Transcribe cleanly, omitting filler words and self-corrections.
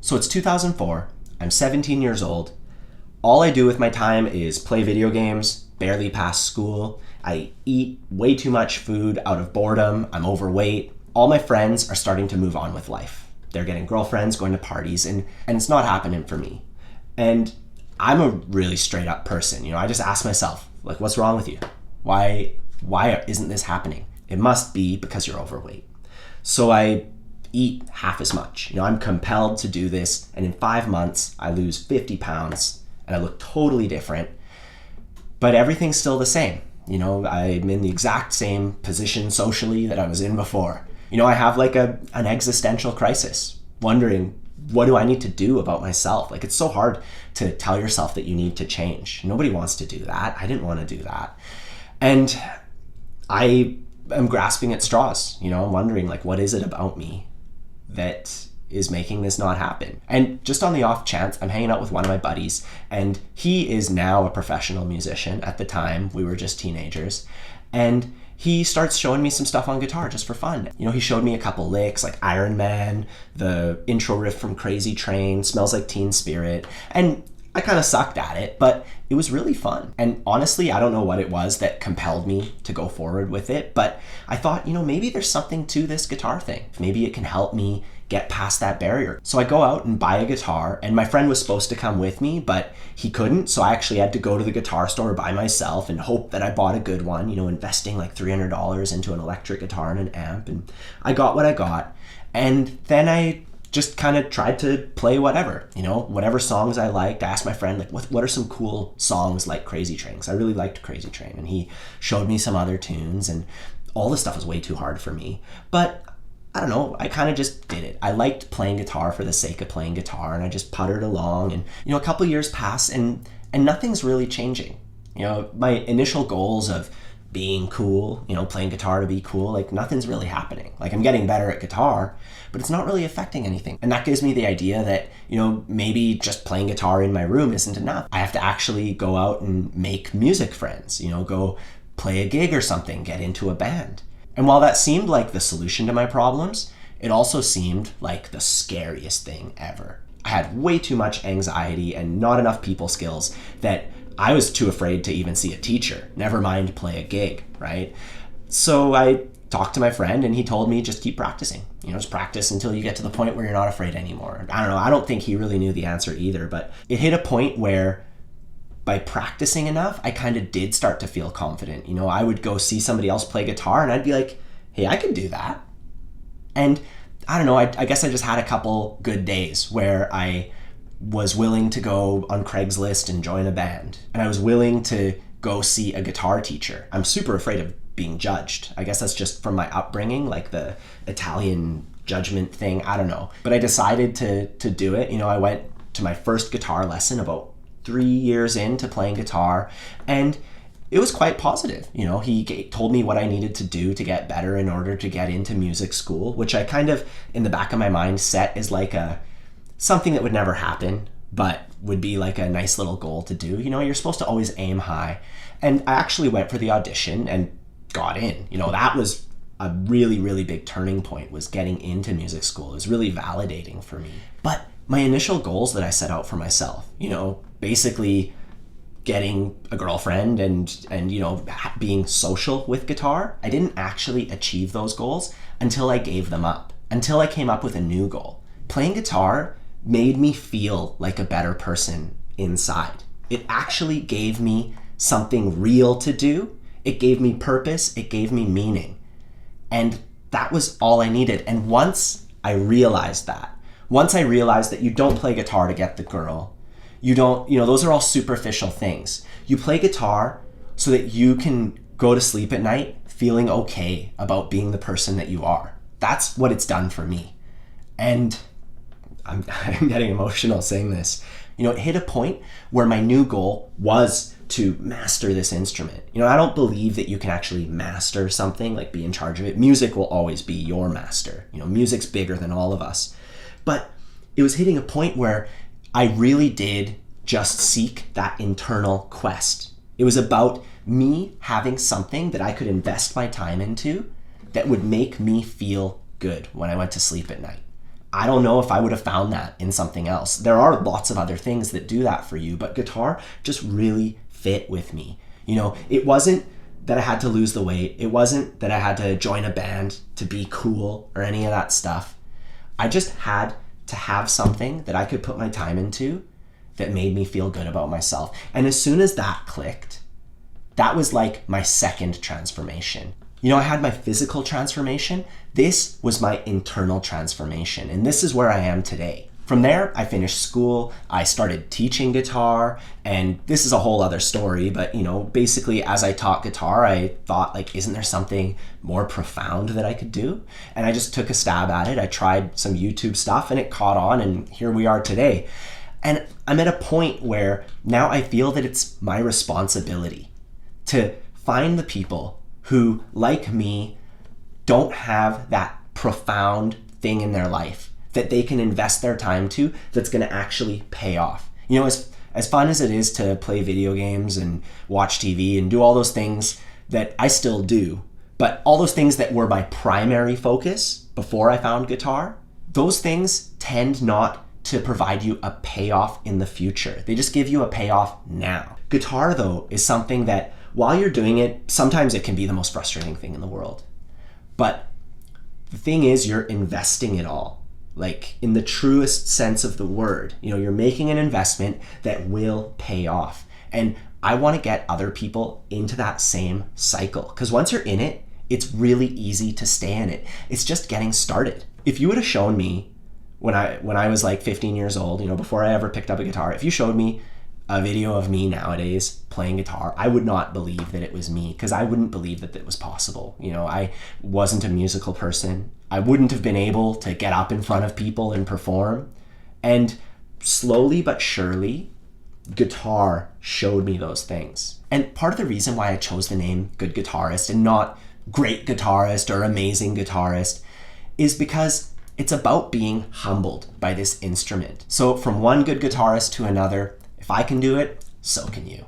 So it's 2004, I'm 17 years old. All I do with my time is play video games, barely pass school. I eat way too much food out of boredom. I'm overweight. All my friends are starting to move on with life. They're getting girlfriends, going to parties, and it's not happening for me. And I'm a really straight up person. I just ask myself, like, what's wrong with you? Why isn't this happening? It must be because you're overweight. So I eat half as much. I'm compelled to do this, and in 5 months, I lose 50 pounds, and I look totally different, but everything's still the same. I'm in the exact same position socially that I was in before. I have like an existential crisis, wondering, what do I need to do about myself? Like, it's so hard to tell yourself that you need to change. Nobody wants to do that. I didn't want to do that. And I am grasping at straws. I'm wondering, like, what is it about me that is making this not happen? And just on the off chance, I'm hanging out with one of my buddies, and he is now a professional musician. At the time, we were just teenagers. And he starts showing me some stuff on guitar just for fun. He showed me a couple licks, like Iron Man, the intro riff from Crazy Train, Smells Like Teen Spirit. And I kind of sucked at it, but it was really fun. And honestly, I don't know what it was that compelled me to go forward with it, but I thought, maybe there's something to this guitar thing. Maybe it can help me get past that barrier. So I go out and buy a guitar, and my friend was supposed to come with me, but he couldn't. So I actually had to go to the guitar store by myself and hope that I bought a good one, investing like $300 into an electric guitar and an amp. And I got what I got. And then I just kind of tried to play whatever songs I liked. I asked my friend, like, what are some cool songs like Crazy Train? Because I really liked Crazy Train. And he showed me some other tunes, and all this stuff was way too hard for me. But I don't know, I kind of just did it. I liked playing guitar for the sake of playing guitar, and I just puttered along. And, a couple years pass, and nothing's really changing. My initial goals of being cool, playing guitar to be cool, like, nothing's really happening. Like, I'm getting better at guitar, but it's not really affecting anything. And that gives me the idea that, maybe just playing guitar in my room isn't enough. I have to actually go out and make music friends, go play a gig or something, get into a band. And while that seemed like the solution to my problems, it also seemed like the scariest thing ever. I had way too much anxiety and not enough people skills that I was too afraid to even see a teacher, never mind play a gig, right? So I talked to my friend, and he told me, just keep practicing. Just practice until you get to the point where you're not afraid anymore. I don't know, I don't think he really knew the answer either, but it hit a point where by practicing enough, I kind of did start to feel confident. I would go see somebody else play guitar, and I'd be like, hey, I can do that. And I don't know, I guess I just had a couple good days where I was willing to go on Craigslist and join a band. And I was willing to go see a guitar teacher. I'm super afraid of being judged. I guess that's just from my upbringing, like the Italian judgment thing. I don't know. But I decided to do it. I went to my first guitar lesson about 3 years into playing guitar, and it was quite positive. He told me what I needed to do to get better in order to get into music school, which I kind of, in the back of my mind, set as like something that would never happen, but would be like a nice little goal to do. You're supposed to always aim high. And I actually went for the audition and got in. That was a really, really big turning point, was getting into music school. It was really validating for me. But my initial goals that I set out for myself, basically getting a girlfriend and being social with guitar, I didn't actually achieve those goals until I gave them up, until I came up with a new goal. Playing guitar made me feel like a better person inside. It actually gave me something real to do. It gave me purpose. It gave me meaning. And that was all I needed. And once I realized that you don't play guitar to get the girl, those are all superficial things. You play guitar so that you can go to sleep at night feeling okay about being the person that you are. That's what it's done for me. And I'm getting emotional saying this. It hit a point where my new goal was to master this instrument. I don't believe that you can actually master something, like be in charge of it. Music will always be your master. Music's bigger than all of us. But it was hitting a point where I really did just seek that internal quest. It was about me having something that I could invest my time into that would make me feel good when I went to sleep at night. I don't know if I would have found that in something else. There are lots of other things that do that for you, but guitar just really fit with me. You know, it wasn't that I had to lose the weight. It wasn't that I had to join a band to be cool or any of that stuff. I just had to have something that I could put my time into that made me feel good about myself. And as soon as that clicked, that was like my second transformation. You know, I had my physical transformation. This was my internal transformation. And this is where I am today. From there, I finished school, I started teaching guitar, and this is a whole other story, but you know, basically as I taught guitar, I thought like, isn't there something more profound that I could do? And I just took a stab at it. I tried some YouTube stuff and it caught on, and here we are today. And I'm at a point where now I feel that it's my responsibility to find the people who, like me, don't have that profound thing in their life that they can invest their time to that's going to actually pay off. You know, as fun as it is to play video games and watch TV and do all those things that I still do, but all those things that were my primary focus before I found guitar, those things tend not to provide you a payoff in the future. They just give you a payoff now. Guitar, though, is something that while you're doing it, sometimes it can be the most frustrating thing in the world. But the thing is, you're investing it all. Like in the truest sense of the word, you know, you're making an investment that will pay off. And I want to get other people into that same cycle, because once you're in it, it's really easy to stay in it. It's just getting started. If you would have shown me when I was like 15 years old, you know, before I ever picked up a guitar, if you showed me a video of me nowadays playing guitar, I would not believe that it was me, because I wouldn't believe that it was possible. You know, I wasn't a musical person. I wouldn't have been able to get up in front of people and perform. And slowly but surely, guitar showed me those things. And part of the reason why I chose the name Good Guitarist and not Great Guitarist or Amazing Guitarist is because it's about being humbled by this instrument. So from one good guitarist to another, if I can do it, so can you.